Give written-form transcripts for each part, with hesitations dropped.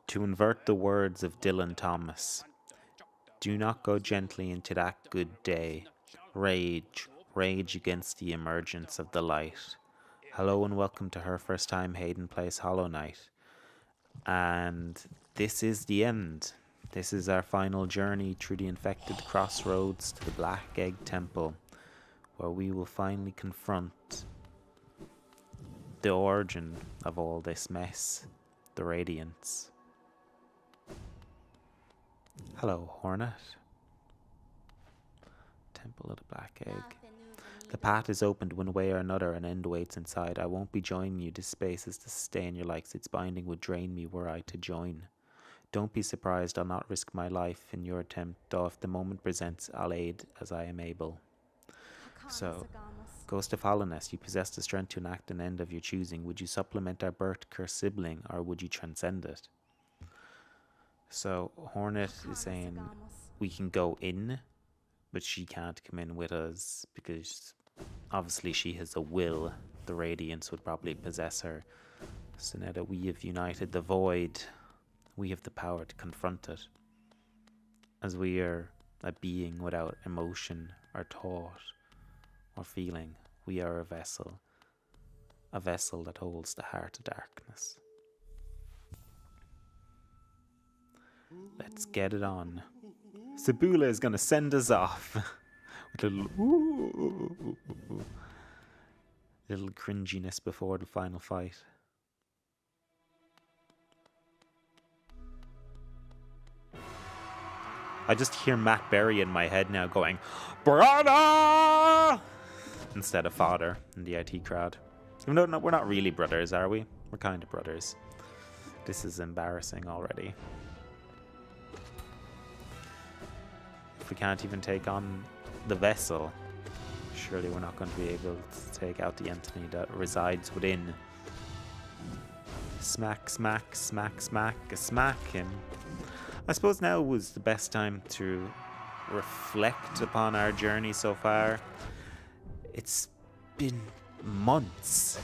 To invert the words of Dylan Thomas, do not go gently into that good day. Rage, rage against the emergence of the light. Hello and welcome to her first time Hayden plays Hollow Knight. And this is the end. This is our final journey through the infected crossroads to the Black Egg Temple, where we will finally confront the origin of all this mess, the Radiance. Hello, Hornet. Temple of the Black Egg. The path is opened one way or another, and end waits inside. I won't be joining you. This space is to sustain your likes. Its binding would drain me were I to join. Don't be surprised, I'll not risk my life in your attempt, though if the moment presents, I'll aid as I am able. So, Ghost of Hollowness, you possess the strength to enact an end of your choosing. Would you supplement our birth-cursed sibling, or would you transcend it? So, Hornet is saying we can go in, but she can't come in with us because obviously she has a will. The Radiance would probably possess her. So now that we have united the Void, we have the power to confront it. As we are a being without emotion or thought or feeling, we are a vessel that holds the heart of darkness. Let's get it on. Sabula is going to send us off with a little cringiness before the final fight. I just hear Matt Berry in my head now going, "Brother!" instead of father in the IT crowd. No, we're not really brothers, are we? We're kind of brothers. This is embarrassing already. If we can't even take on the vessel, surely we're not going to be able to take out the entity that resides within. Smack, smack, smack, smack, smack him. I suppose now was the best time to reflect upon our journey so far. It's been months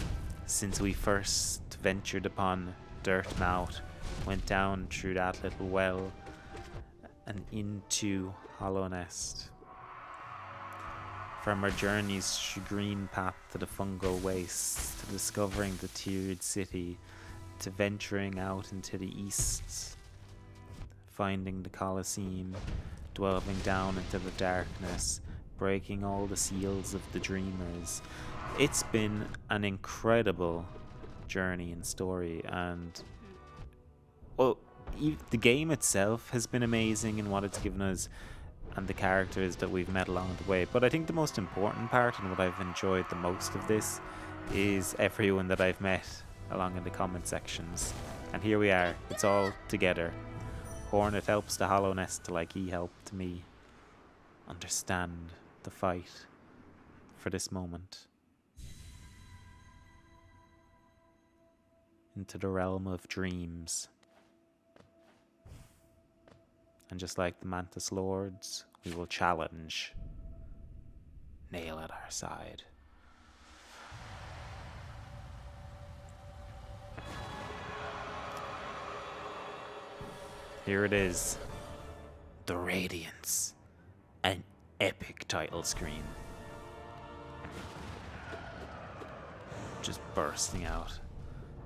since we first ventured upon Dirtmouth, went down through that little well and into Hollownest. From our journeys through Green Path to the fungal wastes, to discovering the tiered city, to venturing out into the east, finding the Colosseum, delving down into the darkness, breaking all the seals of the dreamers. It's been an incredible journey and story, and well, the game itself has been amazing in what it's given us and the characters that we've met along the way. But I think the most important part and what I've enjoyed the most of this is everyone that I've met along in the comment sections. And here we are, it's all together. Hornet helps the Hollownest like he helped me understand the fight for this moment. Into the realm of dreams. And just like the Mantis Lords, we will challenge. Nail at our side. Here it is. The Radiance. An epic title screen. Just bursting out.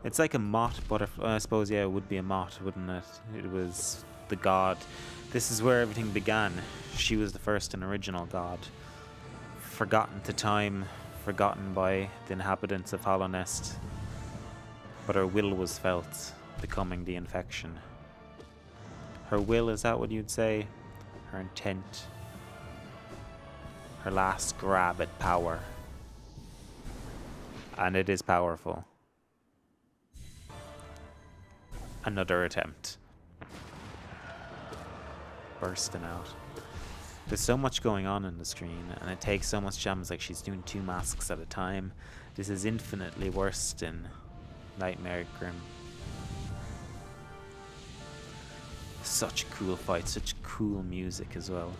It's like a moth butterfly. I suppose, yeah, it would be a moth, wouldn't it? It was the god. This is where everything began. She was the first and original god. Forgotten to time, forgotten by the inhabitants of Hollownest. But her will was felt, becoming the infection. Her will, is that what you'd say? Her intent. Her last grab at power. And it is powerful. Another attempt. Bursting out. There's so much going on the screen, and it takes so much jams, like she's doing 2 masks at a time. This is infinitely worse than Nightmare Grim. Such a cool fight, such cool music as well.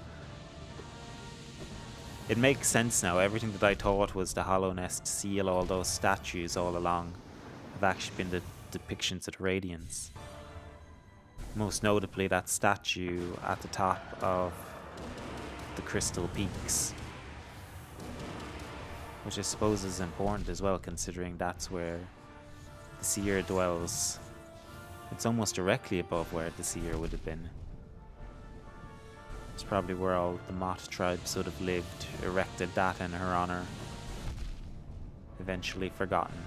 It makes sense now. Everything that I thought was the Hollownest seal, all those statues all along, have actually been the depictions of the Radiance. Most notably that statue at the top of the Crystal Peaks, which I suppose is important as well, considering that's where the seer dwells. It's almost directly above where the seer would have been. It's probably where all the Moth tribes would have lived, erected that in her honor. Eventually forgotten.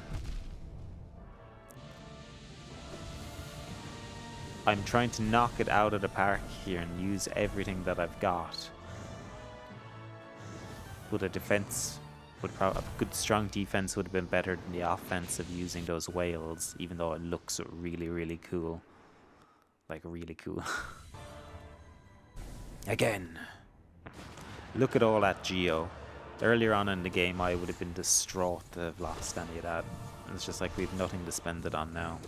I'm trying to knock it out of the park here and use everything that I've got. But a defense would probably, a good strong defense would have been better than the offense of using those whales, even though it looks really, really cool. Like, really cool. Again. Look at all that geo. Earlier on in the game, I would have been distraught to have lost any of that. It's just like we've nothing to spend it on now.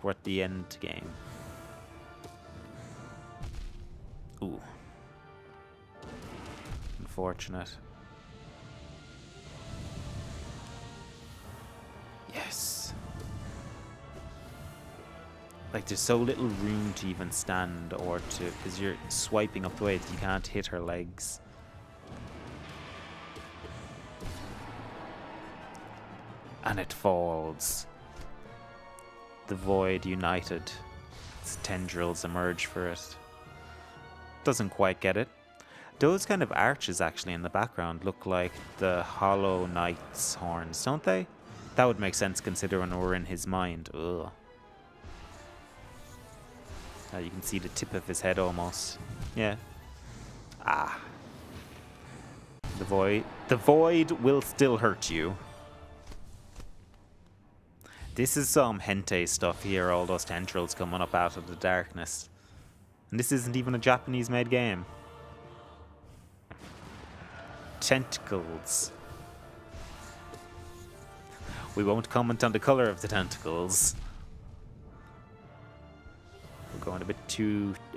We're at the end game. Ooh. Unfortunate. Yes. Like, there's so little room to even stand or to... because you're swiping up the way that you can't hit her legs. And it falls. The void united. Its tendrils emerge for it. Doesn't quite get it. Those kind of arches actually in the background look like the Hollow Knight's horns, don't they? That would make sense considering we're in his mind. Ugh. You can see the tip of his head almost. Yeah. Ah. The void will still hurt you. This is some hentai stuff here, all those tendrils coming up out of the darkness. And this isn't even a Japanese-made game. Tentacles. We won't comment on the color of the tentacles. We're going a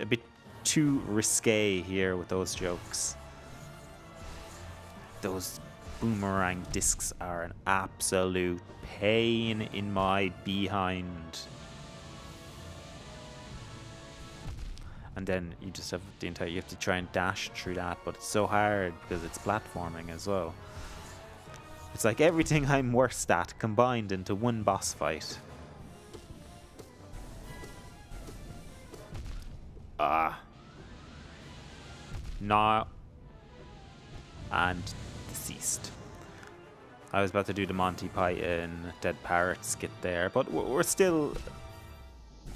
bit too risque here with those jokes. Those boomerang discs are an absolute pain in my behind. And then you just have the entire, you have to try and dash through that, but it's so hard because it's platforming as well. It's like everything I'm worst at combined into one boss fight. Nah. And deceased. I was about to do the Monty Python Dead Parrot skit there, but we're still...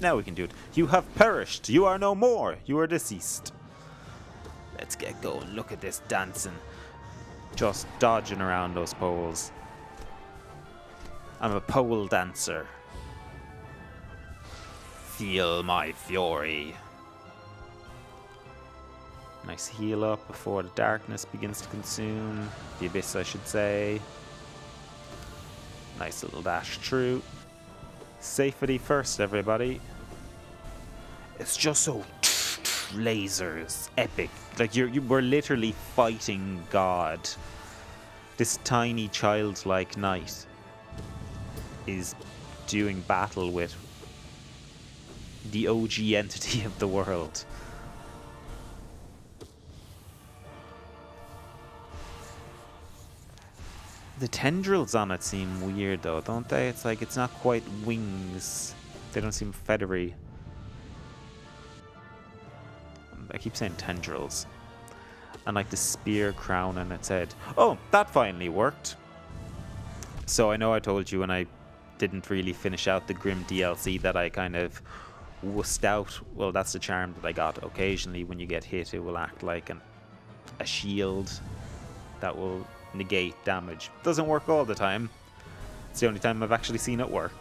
Now we can do it. You have perished. You are no more. You are deceased. Let's get going. Look at this dancing. Just dodging around those poles. I'm a pole dancer. Feel my fury. Nice heal up before the darkness begins to consume. The abyss, I should say. Nice little dash through. Safety first, everybody. It's just so lasers, epic. Like you were literally fighting God. This tiny childlike knight is doing battle with the OG entity of the world. The tendrils on it seem weird though, don't they? It's like it's not quite wings. They don't seem feathery. I keep saying tendrils. And like the spear crown on its head. Oh, that finally worked. So I know I told you when I didn't really finish out the Grim DLC that I kind of wussed out. Well, that's the charm that I got. Occasionally when you get hit, it will act like a shield that will negate damage. Doesn't work all the time. It's the only time I've actually seen it work.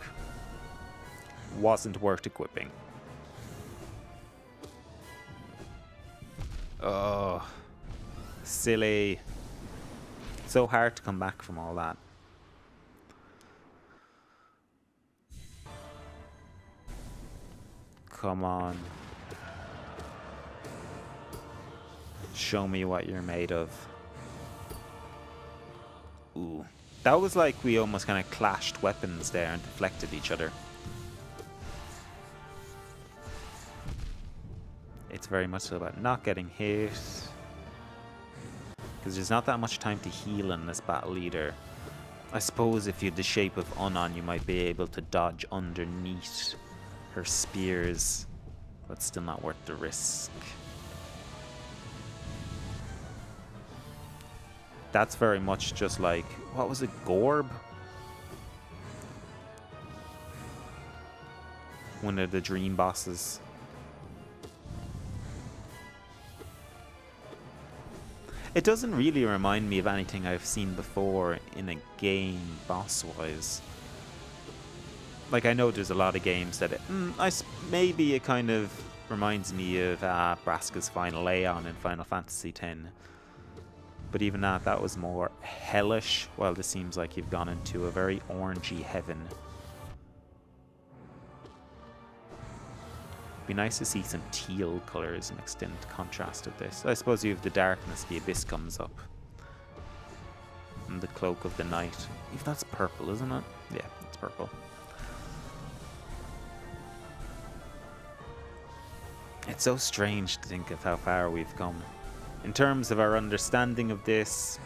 Wasn't worth equipping. Oh, silly. So hard to come back from all that. Come on. Show me what you're made of. Ooh. That was like we almost kind of clashed weapons there and deflected each other. It's very much so about not getting hit. Because there's not that much time to heal in this battle either. I suppose if you had the shape of Unon, you might be able to dodge underneath her spears. But still not worth the risk. That's very much just like, what was it, Gorb? One of the dream bosses. It doesn't really remind me of anything I've seen before in a game, boss-wise. Like, I know there's a lot of games that maybe it kind of reminds me of Braska's final Aeon in Final Fantasy X. But even that was more hellish, while this seems like you've gone into a very orangey heaven. Be nice to see some teal colours mixed in contrast with this. I suppose you have the darkness, the abyss comes up. And the cloak of the night. If that's purple, isn't it? Yeah, it's purple. It's so strange to think of how far we've come. In terms of our understanding of this,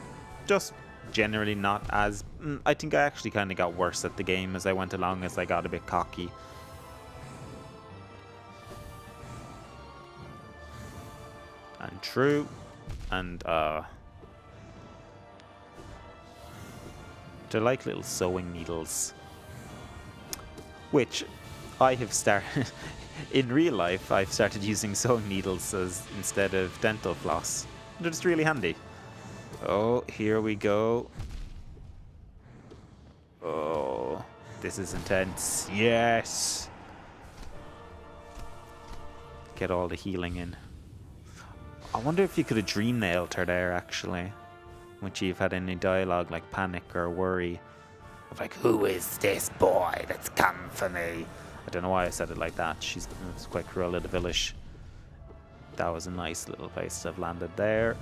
just generally not as... I think I actually kind of got worse at the game as I went along, as I got a bit cocky. And true. And, they're like little sewing needles. Which I have started... In real life, I've started using sewing needles instead of dental floss. They're just really handy. Oh, here we go. Oh, this is intense. Yes! Get all the healing in. I wonder if you could have dream nailed her there, actually. When you've had any dialogue like panic or worry. Of like, who is this boy that's come for me? I don't know why I said it like that. It was quite Cruella de Villiers. That was a nice little place to have landed there.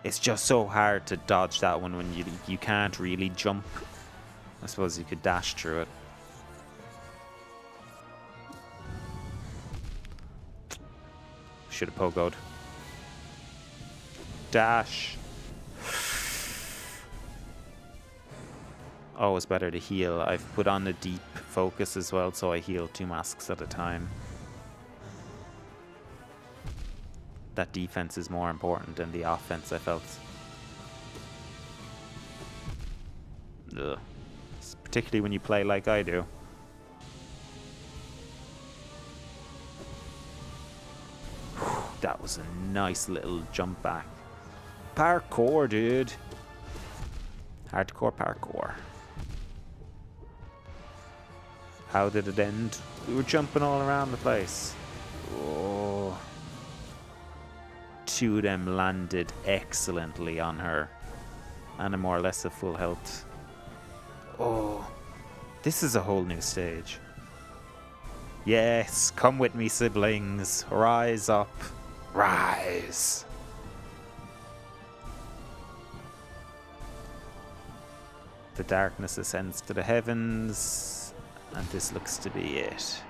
It's just so hard to dodge that one when you can't really jump. I suppose you could dash through it. Should have pogoed. Dash. Always better to heal. I've put on a deep focus as well, so I heal 2 masks at a time. That defense is more important than the offense, I felt. Ugh. Particularly when you play like I do. That was a nice little jump back. Parkour, dude. Hardcore parkour. How did it end? We were jumping all around the place. Oh. 2 of them landed excellently on her. And I'm more or less at full health. Oh. This is a whole new stage. Yes, come with me, siblings. Rise up. Rise. The darkness ascends to the heavens. And this looks to be it.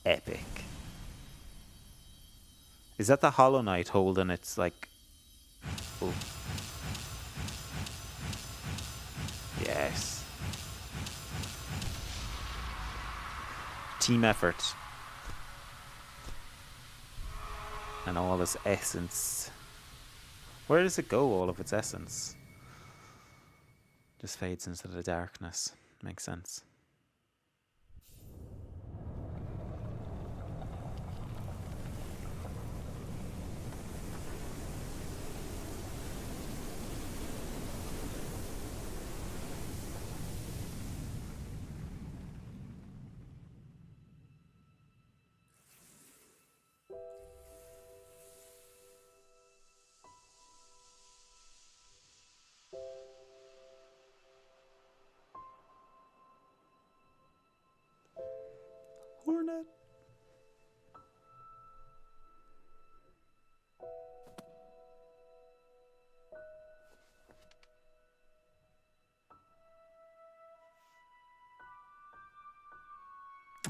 Epic. Is that the Hollow Knight holding its, like... Oh. Yes. Team effort. And all this essence. Where does it go, all of its essence? Just fades into the darkness. Makes sense.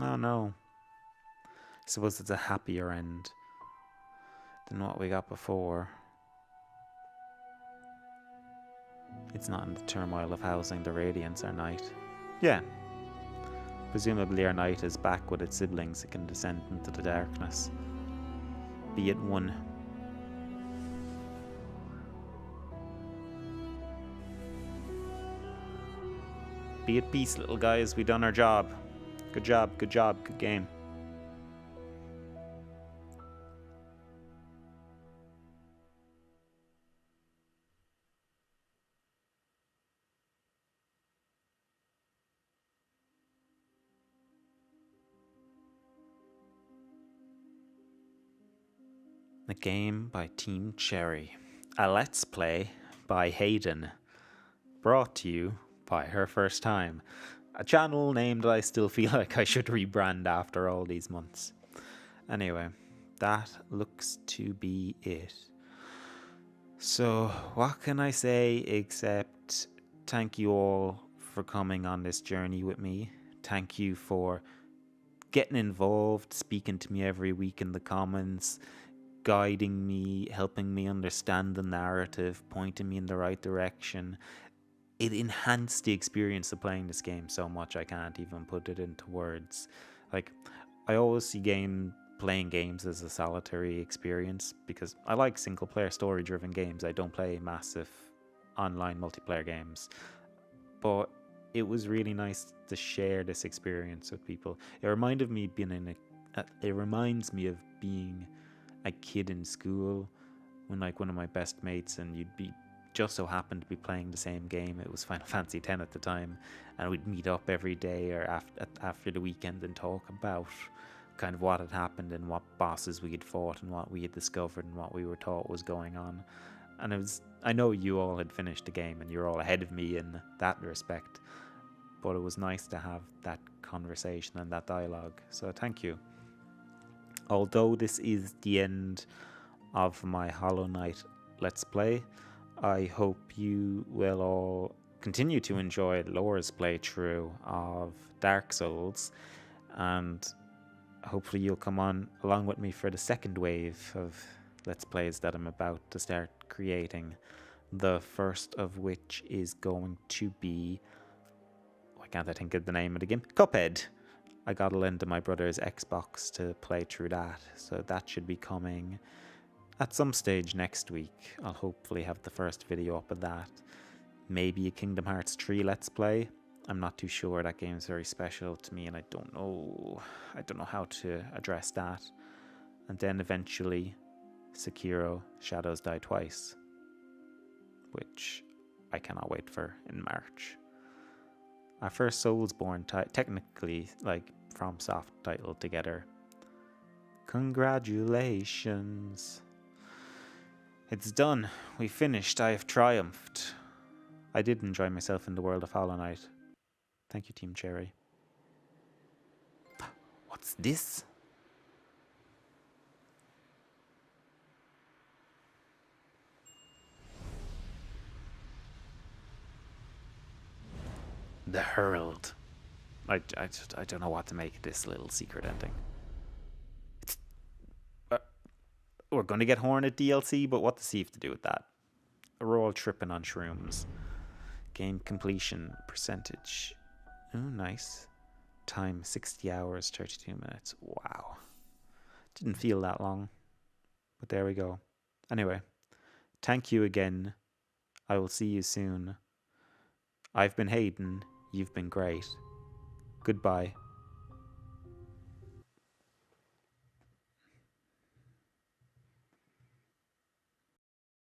Oh no. I suppose it's a happier end than what we got before. It's not in the turmoil of housing the Radiance, our knight. Yeah. Presumably our knight is back with its siblings. It can descend into the darkness. Be it one. Be at peace, little guys. We done our job. Good job, good job, good game. A game by Team Cherry. A Let's Play by Hayden. Brought to you by Her First Time. A channel name that I still feel like I should rebrand after all these months. Anyway, that looks to be it. So, what can I say except thank you all for coming on this journey with me. Thank you for getting involved, speaking to me every week in the comments, guiding me, helping me understand the narrative, pointing me in the right direction. It enhanced the experience of playing this game so much I can't even put it into words. Like, I always see playing games as a solitary experience because I like single player story driven games. I don't play massive online multiplayer games. But it was really nice to share this experience with people. It reminded me of being it reminds me of being a kid in school when like one of my best mates and you'd be just so happened to be playing the same game. It was Final Fantasy X at the time, and we'd meet up every day or after the weekend and talk about kind of what had happened and what bosses we had fought and what we had discovered and what we were taught was going on. And I know you all had finished the game and you're all ahead of me in that respect, but it was nice to have that conversation and that dialogue. So thank you. Although this is the end of my Hollow Knight Let's Play, I hope you will all continue to enjoy Laura's playthrough of Dark Souls, and hopefully you'll come on along with me for the second wave of Let's Plays that I'm about to start creating. The first of which is going to be, why can't I think of the name of the game? Cuphead. I got to lend to my brother's Xbox to play through that, so that should be coming at some stage next week. I'll hopefully have the first video up of that. Maybe a Kingdom Hearts 3 Let's Play. I'm not too sure. That game's very special to me and I don't know how to address that. And then eventually Sekiro Shadows Die Twice, which I cannot wait for in March. Our first Soulsborne technically like FromSoft title together. Congratulations. It's done. We finished. I have triumphed. I did enjoy myself in the world of Hollow Knight. Thank you, Team Cherry. What's this? The Herald. I don't know what to make of this little secret ending. We're going to get Hornet DLC, but what does he have to do with that? We're all tripping on shrooms. Game completion percentage. Oh, nice. Time 60 hours, 32 minutes. Wow. Didn't feel that long. But there we go. Anyway, thank you again. I will see you soon. I've been Hayden. You've been great. Goodbye.